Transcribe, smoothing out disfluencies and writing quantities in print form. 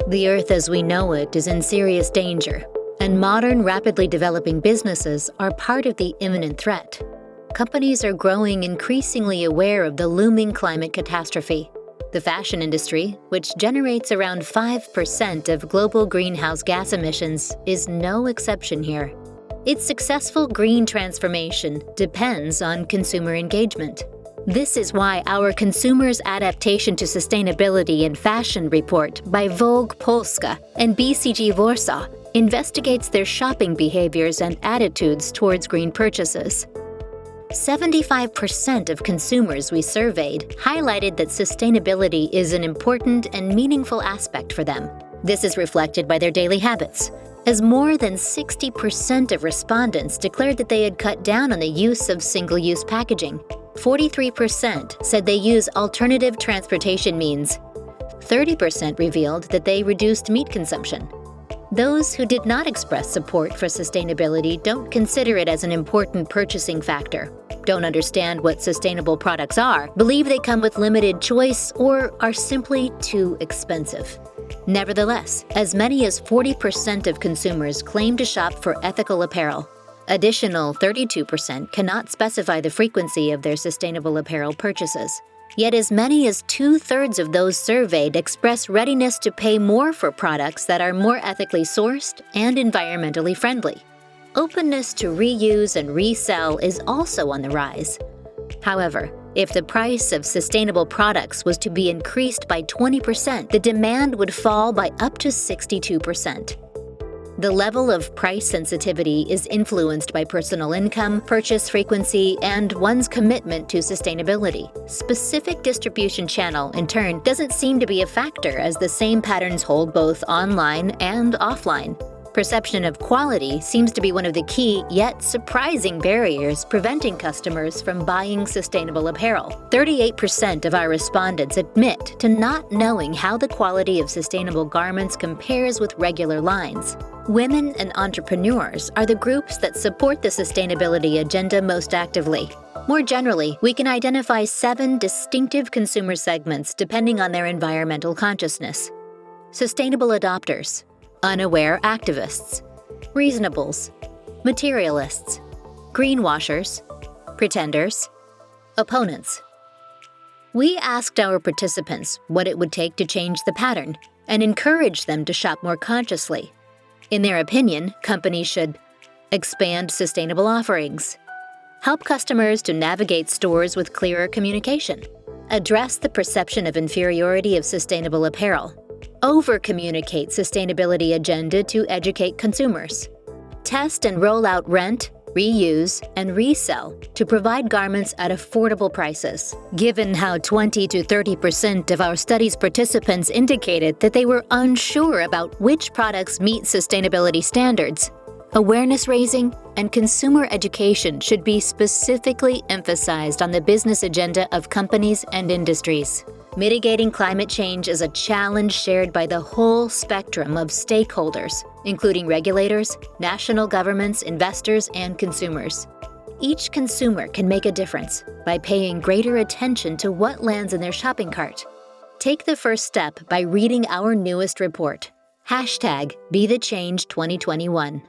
The Earth as we know it is in serious danger, and modern, rapidly developing businesses are part of the imminent threat. Companies are growing increasingly aware of the looming climate catastrophe. The fashion industry, which generates around 5% of global greenhouse gas emissions, is no exception here. Its successful green transformation depends on consumer engagement. This is why our Consumers' Adaptation to Sustainability in Fashion report by Vogue Polska and BCG Warsaw investigates their shopping behaviors and attitudes towards green purchases. 75% of consumers we surveyed highlighted that sustainability is an important and meaningful aspect for them. This is reflected by their daily habits, as more than 60% of respondents declared that they had cut down on the use of single-use packaging. 43% said they use alternative transportation means. 30% revealed that they reduced meat consumption. Those who did not express support for sustainability don't consider it as an important purchasing factor, don't understand what sustainable products are, believe they come with limited choice, or are simply too expensive. Nevertheless, as many as 40% of consumers claim to shop for ethical apparel. Additional 32% cannot specify the frequency of their sustainable apparel purchases. Yet as many as 2/3 of those surveyed express readiness to pay more for products that are more ethically sourced and environmentally friendly. Openness to reuse and resell is also on the rise. However, if the price of sustainable products was to be increased by 20%, the demand would fall by up to 62%. The level of price sensitivity is influenced by personal income, purchase frequency, and one's commitment to sustainability. Specific distribution channel, in turn, doesn't seem to be a factor, as the same patterns hold both online and offline. Perception of quality seems to be one of the key, yet surprising barriers preventing customers from buying sustainable apparel. 38% of our respondents admit to not knowing how the quality of sustainable garments compares with regular lines. Women and entrepreneurs are the groups that support the sustainability agenda most actively. More generally, we can identify 7 distinctive consumer segments depending on their environmental consciousness. Sustainable adopters, unaware activists, reasonables, materialists, greenwashers, pretenders, opponents. We asked our participants what it would take to change the pattern and encouraged them to shop more consciously. In their opinion, companies should expand sustainable offerings, help customers to navigate stores with clearer communication, address the perception of inferiority of sustainable apparel, over-communicate sustainability agenda to educate consumers, test and roll out rent, reuse, and resell to provide garments at affordable prices. Given how 20 to 30% of our study's participants indicated that they were unsure about which products meet sustainability standards, awareness raising and consumer education should be specifically emphasized on the business agenda of companies and industries. Mitigating climate change is a challenge shared by the whole spectrum of stakeholders, including regulators, national governments, investors, and consumers. Each consumer can make a difference by paying greater attention to what lands in their shopping cart. Take the first step by reading our newest report. #BeTheChange2021.